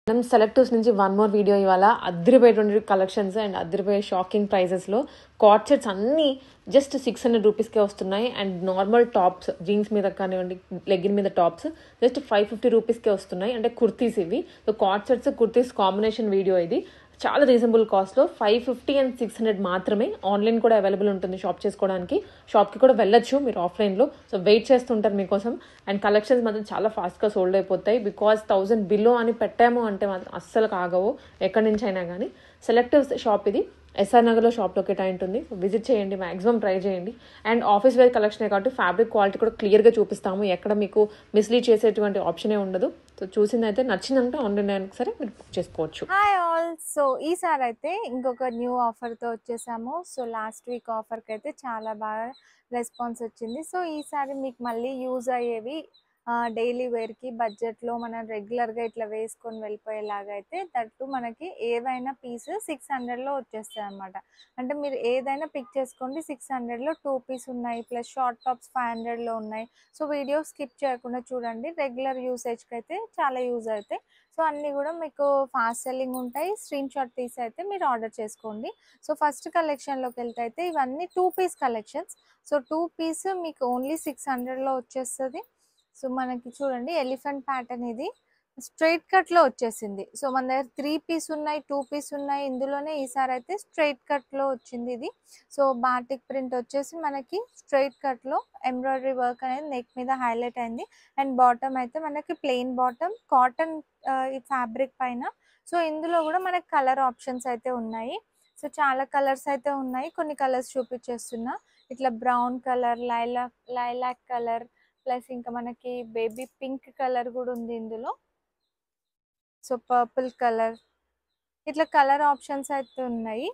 మనం సెలెక్టివ్స్ నుంచి one more video ఇవాళ అద్దరిపోయేటువంటి కలెక్షన్స్ అండ్ అద్దరిపోయే షాకింగ్ ప్రైజెస్లో కార్డ్ సెట్స్ అన్నీ జస్ట్ 600 రూపీస్కే వస్తున్నాయి. అండ్ నార్మల్ టాప్స్ జీన్స్ మీద కానివ్వండి, లెగ్గిన్ మీద టాప్స్ జస్ట్ 550 రూపీస్కే వస్తున్నాయి. అంటే కుర్తీస్ ఇవి. So card sets kurtis combination video ఇది. చాలా రీజనబుల్ కాస్ట్లో 550 అండ్ 600 మాత్రమే. ఆన్లైన్ కూడా అవైలబుల్ ఉంటుంది షాప్ చేసుకోవడానికి. షాప్కి కూడా వెళ్ళొచ్చు మీరు ఆఫ్లైన్లో. సో వెయిట్ చేస్తుంటారు మీకోసం. అండ్ కలెక్షన్స్ మాత్రం చాలా ఫాస్ట్గా సోల్డ్ అయిపోతాయి. బికాజ్ 1000 బిలో అని పెట్టాము అంటే మాత్రం అస్సలు కాగవు ఎక్కడి నుంచి అయినా కానీ. సెలెక్టివ్ షాప్ ఇది. ఎస్ఆర్ నగర్లో షాప్ లొకేట్ అయి ఉంటుంది. విజిట్ చేయండి, మ్యాక్సిమం ట్రై చేయండి. అండ్ ఆఫీస్ వేర్ కలెక్షనే కాబట్టి ఫ్యాబ్రిక్ క్వాలిటీ కూడా క్లియర్గా చూపిస్తాము. ఎక్కడ మీకు మిస్లీడ్ చేసేటువంటి ఆప్షనే ఉండదు. సో చూసిందైతే నచ్చిందంటే ఆన్లైన్ సరే మీరు బుక్ చేసుకోవచ్చు. Hi all. సో ఈసారి అయితే ఇంకొక న్యూ ఆఫర్తో వచ్చేసాము. సో లాస్ట్ వీక్ ఆఫర్కి అయితే చాలా బాగా రెస్పాన్స్ వచ్చింది. సో ఈసారి మీకు మళ్ళీ యూజ్ అయ్యేవి డైలీ వేర్కి బడ్జెట్లో మనం రెగ్యులర్గా ఇట్లా వేసుకొని వెళ్ళిపోయేలాగా అయితే దట్టు మనకి ఏవైనా పీస్ 600లో వచ్చేస్తాయి అనమాట. అంటే మీరు ఏదైనా పిక్ చేసుకోండి. 600లో 2 పీస్ ఉన్నాయి, ప్లస్ షార్ట్ టాప్స్ 500లో ఉన్నాయి. సో వీడియో స్కిప్ చేయకుండా చూడండి. రెగ్యులర్ యూసేజ్కి అయితే చాలా యూజ్ అవుతాయి. సో అన్నీ కూడా మీకు ఫాస్ట్ సెల్లింగ్ ఉంటాయి. స్క్రీన్ షాట్ తీసి అయితే మీరు ఆర్డర్ చేసుకోండి. సో ఫస్ట్ కలెక్షన్లోకి వెళ్తే అయితే ఇవన్నీ 2 పీస్ కలెక్షన్స్. సో 2 పీస్ మీకు ఓన్లీ 600లో వచ్చేస్తుంది. సో మనకి చూడండి ఎలిఫెంట్ ప్యాటర్న్ ఇది స్ట్రైట్ కట్లో వచ్చేసింది. సో మన దగ్గర 3 పీస్ ఉన్నాయి, 2 పీస్ ఉన్నాయి. ఇందులోనే ఈసారి అయితే స్ట్రైట్ కట్లో వచ్చింది ఇది. సో బాటిక్ ప్రింట్ వచ్చేసి మనకి స్ట్రైట్ కట్లో ఎంబ్రాయిడరీ వర్క్ అనేది నెక్ మీద హైలైట్ అయింది. అండ్ బాటమ్ అయితే మనకి ప్లెయిన్ బాటమ్ కాటన్ ఈ ఫ్యాబ్రిక్ పైన. సో ఇందులో కూడా మనకి కలర్ ఆప్షన్స్ అయితే ఉన్నాయి. సో చాలా కలర్స్ అయితే ఉన్నాయి. కొన్ని కలర్స్ చూపించేస్తున్నా. ఇట్లా brown colour, lilac colour, plus ఇంకా మనకి బేబీ పింక్ కలర్ కూడా ఉంది ఇందులో. సో పర్పుల్ కలర్, ఇట్లా కలర్ ఆప్షన్స్ అయితే ఉన్నాయి.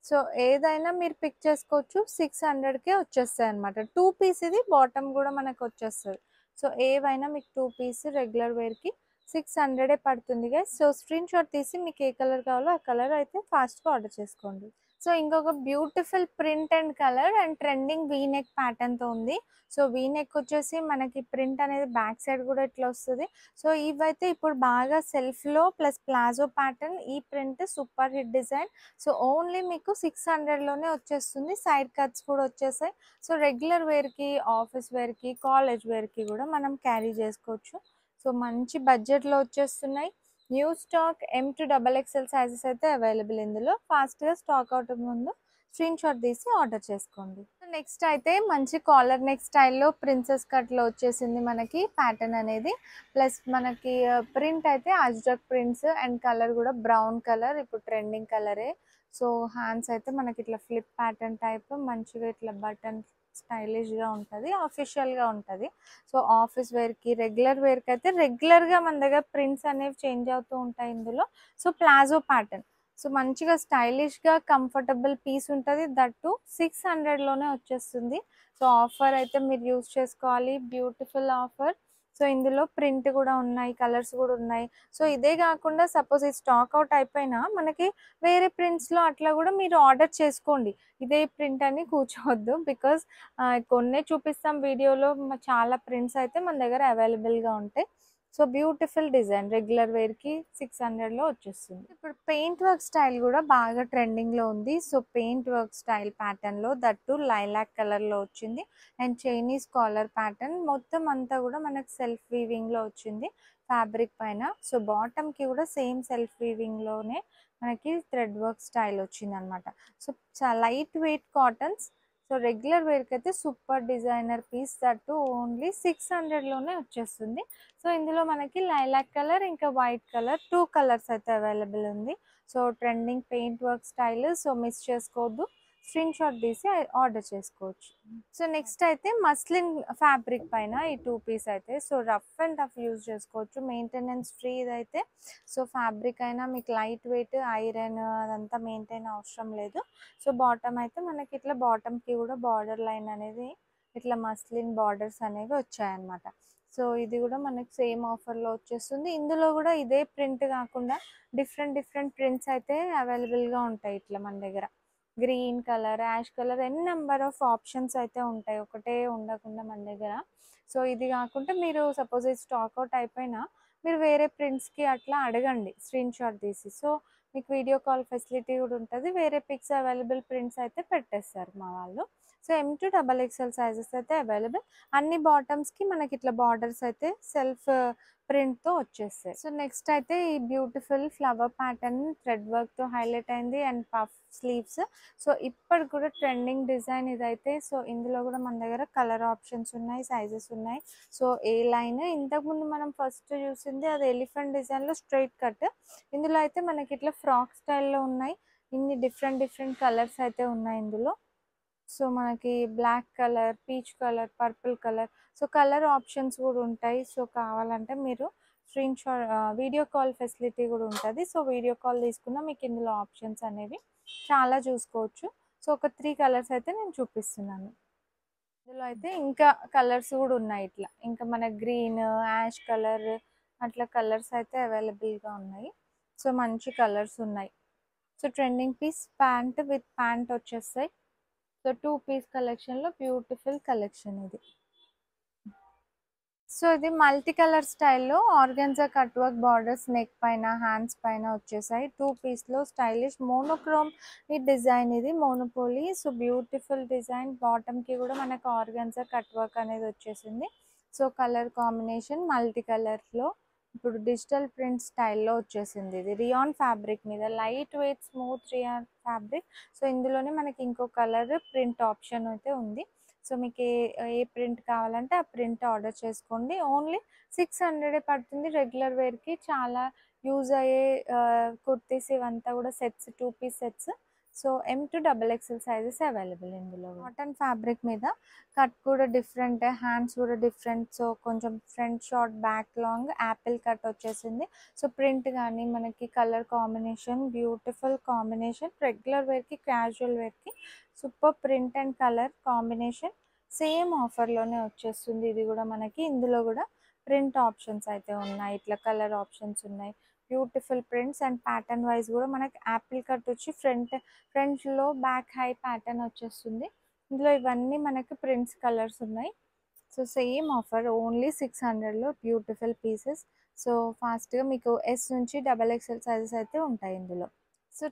సో ఏదైనా మీరు పిక్ చేసుకోవచ్చు. 600కే వచ్చేస్తాయి అనమాట. 2 పీస్ ఇది, బాటమ్ కూడా మనకు వచ్చేస్తుంది. సో ఏవైనా మీకు 2 పీస్ రెగ్యులర్ వేర్కి 600 పడుతుంది గైస్. సో స్క్రీన్ షాట్ తీసి మీకు ఏ కలర్ కావాలో ఆ కలర్ అయితే ఫాస్ట్గా ఆర్డర్ చేసుకోండి. సో ఇంకొక beautiful print and colour and trending V neck ప్యాటర్న్తో ఉంది. సో వీనెక్ వచ్చేసి మనకి ప్రింట్ అనేది బ్యాక్ సైడ్ కూడా ఇట్లా వస్తుంది. సో ఇవైతే ఇప్పుడు బాగా సెల్ఫ్లో ప్లస్ ప్లాజో ప్యాటర్న్. ఈ print super hit design. So only మీకు 600లోనే వచ్చేస్తుంది. సైడ్ కట్స్ కూడా వచ్చేసాయి. సో రెగ్యులర్ వేర్కి, ఆఫీస్ వేర్కి, కాలేజ్ వేర్కి కూడా మనం క్యారీ చేసుకోవచ్చు. సో మంచి బడ్జెట్లో వచ్చేస్తున్నాయి. New stock M to XXL sizes అయితే అవైలబుల్. ఇందులో ఫాస్ట్గా స్టాక్ అవుట్ ముందు స్క్రీన్ షాట్ తీసి ఆర్డర్ చేసుకోండి. నెక్స్ట్ అయితే మంచి కాలర్ నెక్ స్టైల్లో ప్రిన్సెస్ కట్లో వచ్చేసింది మనకి ప్యాటర్న్ అనేది. ప్లస్ మనకి ప్రింట్ అయితే అజ్రక్ ప్రింట్స్ అండ్ కలర్ కూడా బ్రౌన్ కలర్, ఇప్పుడు ట్రెండింగ్ కలరే. సో హ్యాండ్స్ అయితే మనకి ఇట్లా ఫ్లిప్ ప్యాటర్న్ టైప్ మంచిగా ఇట్లా బటన్ స్టైలిష్గా ఉంటుంది, ఆఫిషియల్గా ఉంటుంది. సో ఆఫీస్ వేర్కి, రెగ్యులర్ వేర్కి అయితే రెగ్యులర్గా మన దగ్గర ప్రింట్స్ అనేవి చేంజ్ అవుతూ ఉంటాయి ఇందులో. So palazzo pattern. సో మంచిగా స్టైలిష్గా కంఫర్టబుల్ పీస్ ఉంటుంది. దట్టు 600లోనే వచ్చేస్తుంది. సో ఆఫర్ అయితే మీరు యూజ్ చేసుకోవాలి. Beautiful offer. సో ఇందులో ప్రింట్ కూడా ఉన్నాయి, కలర్స్ కూడా ఉన్నాయి. సో ఇదే కాకుండా సపోజ్ ఈ స్టాక్ అవుట్ అయిపోయినా మనకి వేరే ప్రింట్స్లో అట్లా కూడా మీరు ఆర్డర్ చేసుకోండి. ఇదే ప్రింట్ అని కూర్చోవద్దు. బికాస్ కొన్నే చూపిస్తాం వీడియోలో, చాలా ప్రింట్స్ అయితే మన దగ్గర అవైలబుల్గా ఉంటాయి. సో బ్యూటిఫుల్ డిజైన్ రెగ్యులర్ వేర్కి 600లో వచ్చేస్తుంది. ఇప్పుడు పెయింట్ వర్క్ స్టైల్ కూడా బాగా ట్రెండింగ్లో ఉంది. సో పెయింట్ వర్క్ స్టైల్ ప్యాటర్న్లో దట్టు లైలాక్ కలర్లో వచ్చింది. అండ్ చైనీస్ కాలర్ ప్యాటర్న్ మొత్తం అంతా కూడా మనకు సెల్ఫ్ వీవింగ్లో వచ్చింది ఫ్యాబ్రిక్ పైన. సో బాటమ్కి కూడా సేమ్ సెల్ఫ్ వీవింగ్లోనే మనకి థ్రెడ్ వర్క్ స్టైల్ వచ్చింది అనమాట. So light weight cottons. So regular వేర్కి అయితే super designer piece. That only 600లోనే వచ్చేస్తుంది. సో ఇందులో మనకి లైలాక్ కలర్ ఇంకా వైట్ కలర్ 2 కలర్స్ అయితే అవైలబుల్ ఉంది. So trending paint work style. So miss చేసుకోవద్దు. స్క్రీన్ షాట్ తీసి ఆర్డర్ చేసుకోవచ్చు. సో నెక్స్ట్ అయితే మస్లిన్ ఫ్యాబ్రిక్ పైన ఈ 2 పీస్ అయితే so rough and tough use చేసుకోవచ్చు. మెయింటెనెన్స్ ఫ్రీ ఇదైతే. సో ఫ్యాబ్రిక్ అయినా మీకు లైట్ వెయిట్, ఐరన్ అదంతా మెయింటైన్ అవసరం లేదు. సో బాటమ్ అయితే మనకి ఇట్లా బాటమ్కి కూడా బార్డర్ లైన్ అనేది ఇట్లా మస్లిన్ బార్డర్స్ అనేవి వచ్చాయన్నమాట. సో ఇది కూడా మనకి సేమ్ ఆఫర్లో వచ్చేస్తుంది. ఇందులో కూడా ఇదే ప్రింట్ కాకుండా డిఫరెంట్ ప్రింట్స్ అయితే అవైలబుల్గా ఉంటాయి. ఇట్లా మన దగ్గర గ్రీన్ కలర్, యాష్ కలర్, ఎన్ని నెంబర్ ఆఫ్ ఆప్షన్స్ అయితే ఉంటాయి, ఒకటే ఉండకుండా మన దగ్గర. సో ఇది కాకుండా మీరు సపోజ్ ఇది స్టాక్ అవుట్ అయిపోయినా మీరు వేరే ప్రింట్స్కి అట్లా అడగండి స్క్రీన్ షాట్ తీసి. సో మీకు వీడియో కాల్ ఫెసిలిటీ కూడా ఉంటుంది. వేరే పిక్స్ అవైలబుల్ ప్రింట్స్ అయితే పెట్టేస్తారు మా వాళ్ళు. సో M2 XXL సైజెస్ అయితే అవైలబుల్. అన్ని బాటమ్స్కి మనకి ఇట్లా బార్డర్స్ అయితే సెల్ఫ్ ప్రింట్తో వచ్చేస్తాయి. సో నెక్స్ట్ అయితే ఈ బ్యూటిఫుల్ ఫ్లవర్ ప్యాటర్న్ థ్రెడ్ వర్క్తో హైలైట్ అయింది అండ్ పఫ్ స్లీవ్స్. సో ఇప్పటి కూడా ట్రెండింగ్ డిజైన్ ఇదైతే. సో ఇందులో కూడా మన దగ్గర కలర్ ఆప్షన్స్ ఉన్నాయి, సైజెస్ ఉన్నాయి. సో ఏ లైన్ ఇంతకుముందు మనం ఫస్ట్ చూసింది అది ఎలిఫెంట్ డిజైన్లో స్ట్రైట్ కట్. ఇందులో అయితే మనకి ఇట్లా ఫ్రాక్ స్టైల్లో ఉన్నాయి. ఇన్ని డిఫరెంట్ డిఫరెంట్ కలర్స్ అయితే ఉన్నాయి ఇందులో. సో మనకి black colour, peach colour, purple colour, so colour options కూడా ఉంటాయి. సో కావాలంటే మీరు screenshot video call facility కూడా ఉంటుంది. సో వీడియో కాల్ తీసుకున్న మీకు ఇందులో ఆప్షన్స్ అనేవి చాలా చూసుకోవచ్చు. సో ఒక 3 కలర్స్ అయితే నేను చూపిస్తున్నాను. ఇందులో అయితే ఇంకా కలర్స్ కూడా ఉన్నాయి. ఇట్లా ఇంకా మన గ్రీన్, యాష్ కలర్ అట్లా కలర్స్ అయితే అవైలబుల్గా ఉన్నాయి. సో మంచి కలర్స్ ఉన్నాయి. So trending piece pant with pant వచ్చేస్తాయి. సో 2 పీస్ కలెక్షన్లో బ్యూటిఫుల్ కలెక్షన్ ఇది. సో ఇది మల్టీ కలర్ స్టైల్లో organza cut work borders neck పైన, హ్యాండ్స్ పైన వచ్చేసాయి. 2 పీస్లో స్టైలిష్ మోనోక్రోమ్ ఈ డిజైన్, ఇది మోనోపోలీ. So beautiful design. బాటమ్కి కూడా మనకు ఆర్గెన్జా కట్ వర్క్ అనేది వచ్చేసింది. సో కలర్ కాంబినేషన్ మల్టీ కలర్లో ఇప్పుడు డిజిటల్ ప్రింట్ స్టైల్లో వచ్చేసింది. ఇది రియాన్ ఫ్యాబ్రిక్ మీద light weight smooth rayon fabric. So ఇందులోనే మనకి ఇంకో కలర్ ప్రింట్ ఆప్షన్ అయితే ఉంది. సో మీకు ఏ ప్రింట్ కావాలంటే ఆ ప్రింట్ ఆర్డర్ చేసుకోండి. ఓన్లీ 600 పడుతుంది. రెగ్యులర్ వేర్కి చాలా యూజ్ అయ్యే కుర్తీస్ ఇవంతా కూడా sets, 2 piece sets. So M2 XXL sizes available ఇందులో. కాటన్ ఫ్యాబ్రిక్ మీద కట్ కూడా డిఫరెంట్, హ్యాండ్స్ కూడా డిఫరెంట్. సో కొంచెం front short, back long, apple cut వచ్చేసింది. సో ప్రింట్ కానీ మనకి colour combination beautiful combination. Regular వేర్కి, క్యాజువల్ వేర్కి super print and colour combination. Same ఆఫర్లోనే వచ్చేస్తుంది ఇది కూడా మనకి. ఇందులో కూడా ప్రింట్ ఆప్షన్స్ అయితే ఉన్నాయి, ఇట్లా కలర్ ఆప్షన్స్ ఉన్నాయి. Beautiful prints and pattern wise కూడా మనకి యాపిల్ కట్ వచ్చి ఫ్రంట్లో బ్యాక్ హై ప్యాటర్న్ వచ్చేస్తుంది. ఇందులో ఇవన్నీ మనకి ప్రింట్స్ కలర్స్ ఉన్నాయి. సో సేమ్ ఆఫర్ ఓన్లీ 600లో బ్యూటిఫుల్ పీసెస్. సో ఫాస్ట్గా మీకు S నుంచి XXL సైజెస్ అయితే ఉంటాయి ఇందులో. సో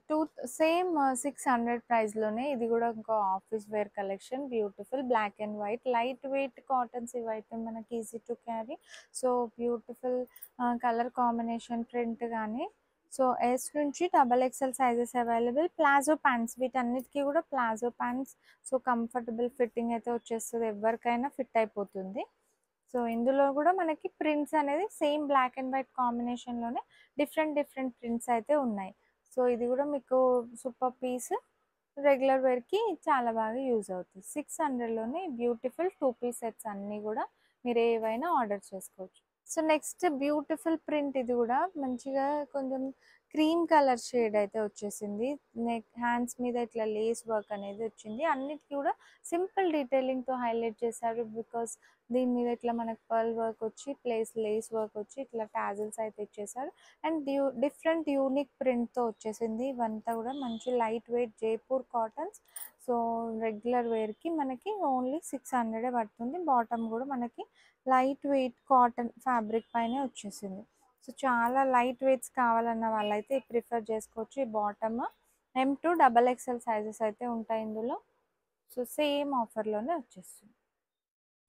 సేమ్ 600 ప్రైస్లోనే ఇది కూడా ఇంకో office wear collection. Beautiful black and white light weight cottons ఇవైతే మనకి easy to carry. So beautiful colour combination, print కానీ. సో S నుంచి XXL sizes available. Palazzo pants, వీటన్నిటికీ కూడా palazzo pants. So comfortable fitting అయితే వచ్చేస్తుంది, ఎవరికైనా ఫిట్ అయిపోతుంది. సో ఇందులో కూడా మనకి ప్రింట్స్ అనేది సేమ్ బ్లాక్ అండ్ వైట్ కాంబినేషన్లోనే డిఫరెంట్ డిఫరెంట్ ప్రింట్స్ అయితే ఉన్నాయి. సో ఇది కూడా మీకు సూపర్ పీస్, రెగ్యులర్ వేర్కి చాలా బాగా యూజ్ అవుతుంది. 600లోనే బ్యూటిఫుల్ 2 పీస్ సెట్స్ అన్నీ కూడా మీరు ఏవైనా ఆర్డర్ చేసుకోవచ్చు. సో నెక్స్ట్ బ్యూటిఫుల్ ప్రింట్, ఇది కూడా మంచిగా కొంచెం క్రీమ్ కలర్ షేడ్ అయితే వచ్చేసింది. నెక్ హ్యాండ్స్ మీద ఇట్లా లేస్ వర్క్ అనేది వచ్చింది. అన్నిటికీ కూడా సింపుల్ డీటెయిలింగ్తో హైలైట్ చేశారు. బికాస్ దీని మీద ఇట్లా మనకు పర్ల్ వర్క్ వచ్చి ప్లేస్ లేస్ వర్క్ వచ్చి ఇట్లా టాజిల్స్ అయితే ఇచ్చేసారు. అండ్ డిఫరెంట్ యూనిక్ ప్రింట్తో వచ్చేసింది. ఇవంతా కూడా మంచి light weight Jaipur cottons. So regular వేర్కి మనకి ఓన్లీ 600 పడుతుంది. బాటమ్ కూడా మనకి లైట్ వెయిట్ కాటన్ ఫ్యాబ్రిక్ పైనే వచ్చేసింది. సో చాలా లైట్ వెయిట్స్ కావాలన్న వాళ్ళైతే ప్రిఫర్ చేసుకోవచ్చు. ఈ బాటమ్ M2 XXL సైజెస్ అయితే ఉంటాయి ఇందులో. సో సేమ్ ఆఫర్లోనే వచ్చేస్తుంది.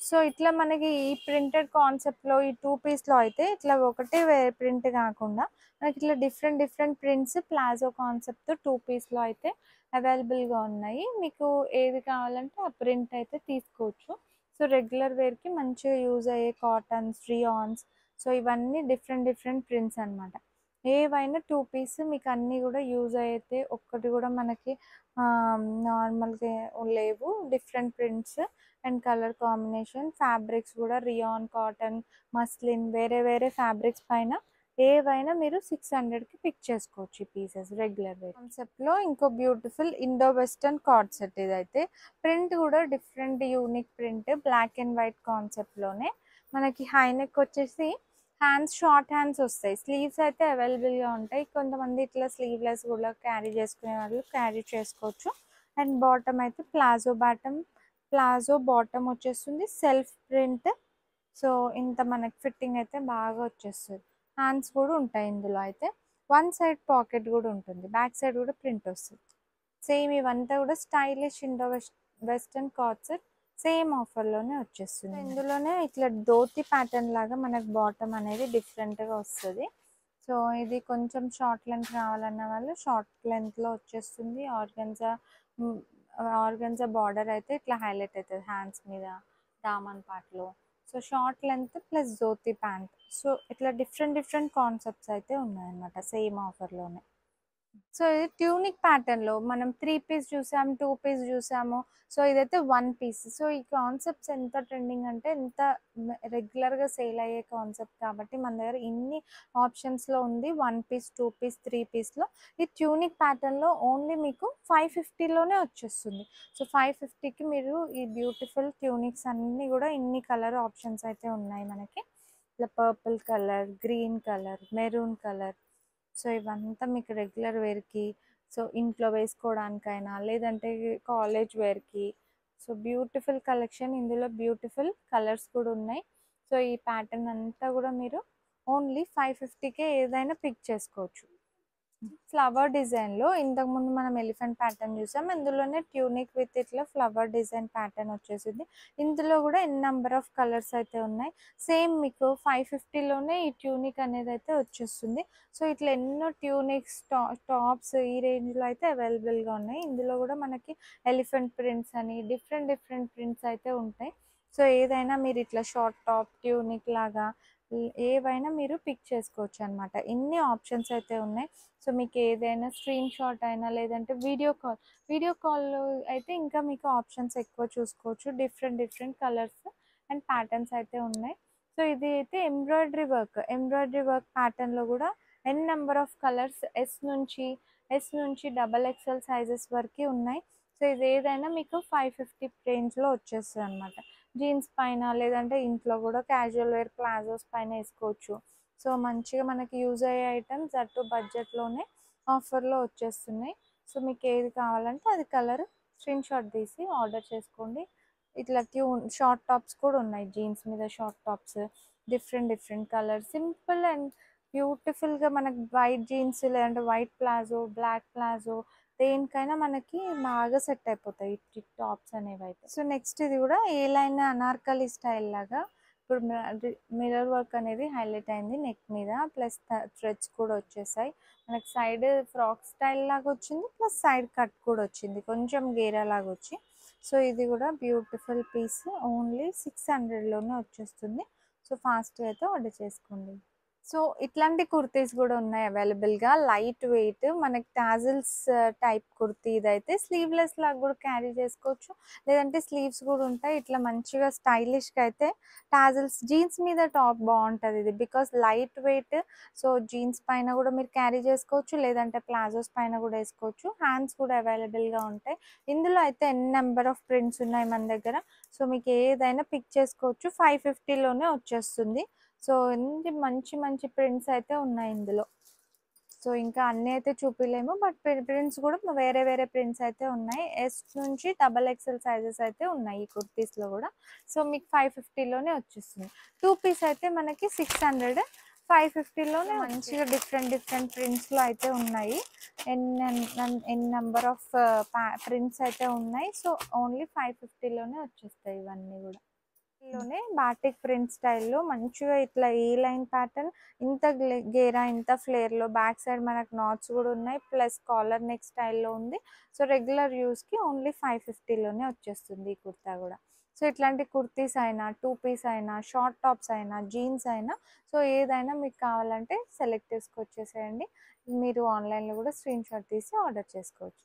సో ఇట్లా మనకి ఈ ప్రింటెడ్ కాన్సెప్ట్లో ఈ 2 పీస్లో అయితే ఇట్లా ఒకటే ప్రింట్ కాకుండా మనకి ఇట్లా different different prints palazzo concept 2 పీస్లో అయితే అవైలబుల్గా ఉన్నాయి. మీకు ఏది కావాలంటే ఆ ప్రింట్ అయితే తీసుకోవచ్చు. సో రెగ్యులర్ వేర్కి మంచిగా యూజ్ అయ్యే కాటన్స్, రియాన్స్, సో ఇవన్నీ డిఫరెంట్ డిఫరెంట్ ప్రింట్స్ అనమాట. ఏవైనా 2 పీస్ మీకు అన్నీ కూడా యూజ్ అయితే ఒక్కటి కూడా మనకి నార్మల్గా లేవు. Different prints and colour combination. Fabrics కూడా రియాన్, కాటన్, మస్లిన్, వేరే వేరే ఫ్యాబ్రిక్స్ పైన ఏవైనా మీరు 600కి పిక్ చేసుకోవచ్చు ఈ పీసెస్. రెగ్యులర్ వేర్ కాన్సెప్ట్లో ఇంకో beautiful Indo western coord set. ఇదైతే ప్రింట్ కూడా different unique print, black and white కాన్సెప్ట్లోనే మనకి హై నెక్ వచ్చేసి హ్యాండ్స్ షార్ట్ హ్యాండ్స్ వస్తాయి. స్లీవ్స్ అయితే అవైలబుల్గా ఉంటాయి. కొంతమంది ఇట్లా స్లీవ్లెస్ కూడా క్యారీ చేసుకునే వాళ్ళు క్యారీ చేసుకోవచ్చు. అండ్ బాటమ్ అయితే ప్లాజో బాటమ్ వచ్చేస్తుంది, సెల్ఫ్ ప్రింట్. సో ఇంత మనకి ఫిట్టింగ్ అయితే బాగా వచ్చేస్తుంది. హ్యాండ్స్ కూడా ఉంటాయి ఇందులో. అయితే వన్ సైడ్ పాకెట్ కూడా ఉంటుంది, బ్యాక్ సైడ్ కూడా ప్రింట్ వస్తుంది. సేమ్ ఇవంతా కూడా stylish Indo western coord set same ఆఫర్లోనే వచ్చేస్తుంది. ఇందులోనే ఇట్లా ధోతి ప్యాటర్న్ లాగా మనకు బాటమ్ అనేది డిఫరెంట్గా వస్తుంది. సో ఇది కొంచెం షార్ట్ లెంత్ కావాలన్న వాళ్ళు షార్ట్ లెంత్లో వచ్చేస్తుంది. ఆర్గన్జా బార్డర్ అయితే ఇట్లా హైలైట్ అవుతుంది హ్యాండ్స్ మీద, దామన్ పార్ట్లో. So short length plus dhoti pant. So ఇట్లా డిఫరెంట్ డిఫరెంట్ కాన్సెప్ట్స్ అయితే ఉన్నాయన్నమాట సేమ్ ఆఫర్లోనే. సో ఇది ట్యూనిక్ ప్యాటర్న్లో మనం 3 పీస్ చూసాం, 2 పీస్ చూసాము. సో ఇదైతే 1 పీస్. సో ఈ కాన్సెప్ట్స్ ఎంత ట్రెండింగ్ అంటే ఎంత రెగ్యులర్గా సేల్ అయ్యే కాన్సెప్ట్ కాబట్టి మన దగ్గర ఇన్ని ఆప్షన్స్లో ఉంది. 1 పీస్, 2 పీస్, 3 పీస్లో ఈ ట్యూనిక్ ప్యాటర్న్లో ఓన్లీ మీకు 550లోనే వచ్చేస్తుంది. సో 550కి మీరు ఈ బ్యూటిఫుల్ ట్యూనిక్స్ అన్నీ కూడా ఇన్ని కలర్ ఆప్షన్స్ అయితే ఉన్నాయి మనకి. ఇట్లా purple colour, green colour, maroon colour. So ఇవంతా మీకు రెగ్యులర్ వేర్కి, సో ఇంట్లో వేసుకోవడానికైనా లేదంటే కాలేజ్ వేర్కి. సో బ్యూటిఫుల్ కలెక్షన్, ఇందులో బ్యూటిఫుల్ కలర్స్ కూడా ఉన్నాయి. సో ఈ ప్యాటర్న్ అంతా కూడా మీరు ఓన్లీ 550కే ఏదైనా పిక్ చేసుకోవచ్చు. ఫ్లవర్ డిజైన్లో ఇంతకుముందు మనం ఎలిఫెంట్ ప్యాటర్న్ చూసాం, ఇందులోనే ట్యూనిక్ విత్ ఇట్లా ఫ్లవర్ డిజైన్ ప్యాటర్న్ వచ్చేసింది. ఇందులో కూడా ఎన్ని నెంబర్ ఆఫ్ కలర్స్ అయితే ఉన్నాయి. సేమ్ మీకు 550లోనే ఈ ట్యూనిక్ అనేది అయితే వచ్చేస్తుంది. సో ఇట్లా ఎన్నో ట్యూనిక్స్, టాప్స్ ఈ రేంజ్లో అయితే అవైలబుల్గా ఉన్నాయి. ఇందులో కూడా మనకి ఎలిఫెంట్ ప్రింట్స్ అని డిఫరెంట్ డిఫరెంట్ ప్రింట్స్ అయితే ఉంటాయి. సో ఏదైనా మీరు ఇట్లా షార్ట్ టాప్, ట్యూనిక్ లాగా ఏవైనా మీరు పిక్ చేసుకోవచ్చు అనమాట. ఇన్ని ఆప్షన్స్ అయితే ఉన్నాయి. సో మీకు ఏదైనా స్క్రీన్ షాట్ అయినా లేదంటే వీడియో కాల్లో అయితే ఇంకా మీకు ఆప్షన్స్ ఎక్కువ చూసుకోవచ్చు. Different different colours and patterns అయితే ఉన్నాయి. సో ఇది అయితే ఎంబ్రాయిడరీ వర్క్ ప్యాటర్న్లో కూడా ఎన్ నెంబర్ ఆఫ్ కలర్స్ ఎస్ నుంచి XXL సైజెస్ వరకు ఉన్నాయి. సో ఇది ఏదైనా మీకు 550 రేంజ్లో వచ్చేస్తుంది అనమాట. జీన్స్ పైన లేదంటే ఇంట్లో కూడా క్యాజువల్ వేర్ ప్లాజోస్ పైన వేసుకోవచ్చు. సో మంచిగా మనకి యూజ్ అయ్యే ఐటమ్స్ అటు బడ్జెట్లోనే ఆఫర్లో వచ్చేస్తున్నాయి. సో మీకు ఏది కావాలంటే అది కలర్ స్క్రీన్ షాట్ తీసి ఆర్డర్ చేసుకోండి. ఇట్లా షార్ట్ టాప్స్ కూడా ఉన్నాయి, జీన్స్ మీద short tops different different colour, simple and బ్యూటిఫుల్గా మనకి వైట్ జీన్స్ లేదంటే వైట్ ప్లాజో, బ్లాక్ ప్లాజో దేనికైనా మనకి బాగా సెట్ అయిపోతాయి ఈ టాప్స్ అనేవి అయితే. సో నెక్స్ట్ ఇది కూడా ఏ లైన్ అనార్కలి స్టైల్ లాగా ఇప్పుడు మిర్రర్ వర్క్ అనేది హైలైట్ అయింది నెక్ మీద, ప్లస్ థ్రెడ్స్ కూడా వచ్చేసాయి మనకి. సైడ్ ఫ్రాక్ స్టైల్ లాగా వచ్చింది, ప్లస్ సైడ్ కట్ కూడా వచ్చింది కొంచెం గేరా లాగా వచ్చి. సో ఇది కూడా బ్యూటిఫుల్ పీస్, ఓన్లీ 600లోనే వచ్చేస్తుంది. సో ఫాస్ట్గా అయితే ఆర్డర్ చేసుకోండి. సో ఇట్లాంటి కుర్తీస్ కూడా ఉన్నాయి అవైలబుల్గా. లైట్ వెయిట్ మనకి టాజిల్స్ టైప్ కుర్తీ, ఇదైతే స్లీవ్లెస్ లాగా కూడా క్యారీ చేసుకోవచ్చు, లేదంటే స్లీవ్స్ కూడా ఉంటాయి. ఇట్లా మంచిగా స్టైలిష్గా అయితే టాజిల్స్ జీన్స్ మీద టాప్ బాగుంటుంది ఇది, because light weight. So jeans పైన కూడా మీరు క్యారీ చేసుకోవచ్చు, లేదంటే ప్లాజోస్ పైన కూడా వేసుకోవచ్చు. హ్యాండ్స్ కూడా అవైలబుల్గా ఉంటాయి. ఇందులో అయితే ఎన్ని నెంబర్ ఆఫ్ ప్రింట్స్ ఉన్నాయి మన దగ్గర. సో మీకు ఏదైనా పిక్ చేసుకోవచ్చు. 550లోనే వచ్చేస్తుంది. సో ఎన్ని మంచి మంచి ప్రింట్స్ అయితే ఉన్నాయి ఇందులో. సో ఇంకా అన్నీ అయితే చూపిలేము, బట్ ప్రింట్స్ కూడా వేరే వేరే ప్రింట్స్ అయితే ఉన్నాయి. S నుంచి XXL సైజెస్ అయితే ఉన్నాయి ఈ కుర్తీస్లో కూడా. సో మీకు 550లోనే వచ్చేస్తుంది. 2 పీస్ అయితే మనకి 600, 550లోనే మంచిగా డిఫరెంట్ డిఫరెంట్ ప్రింట్స్లో అయితే ఉన్నాయి. ఎన్ నెంబర్ ఆఫ్ ప్రింట్స్ అయితే ఉన్నాయి. సో ఓన్లీ 550లోనే వచ్చేస్తాయి ఇవన్నీ కూడా. లోనే బాటిక్ ప్రింట్ స్టైల్లో మంచిగా ఇట్లా ఏ లైన్ ప్యాటర్న్, ఇంత గేరా ఇంత ఫ్లేర్లో, బ్యాక్ సైడ్ మనకు నాట్స్ కూడా ఉన్నాయి, ప్లస్ కాలర్ నెక్ స్టైల్లో ఉంది. సో రెగ్యులర్ యూస్కి ఓన్లీ 550లోనే వచ్చేస్తుంది ఈ కుర్తా కూడా. సో ఇట్లాంటి కుర్తీస్ అయినా, 2 పీస్ అయినా, షార్ట్ టాప్స్ అయినా, జీన్స్ అయినా, సో ఏదైనా మీకు కావాలంటే సెలెక్ట్ చేసుకొచ్చేసేయండి. మీరు ఆన్లైన్లో కూడా స్క్రీన్ షాట్ తీసి ఆర్డర్ చేసుకోవచ్చు.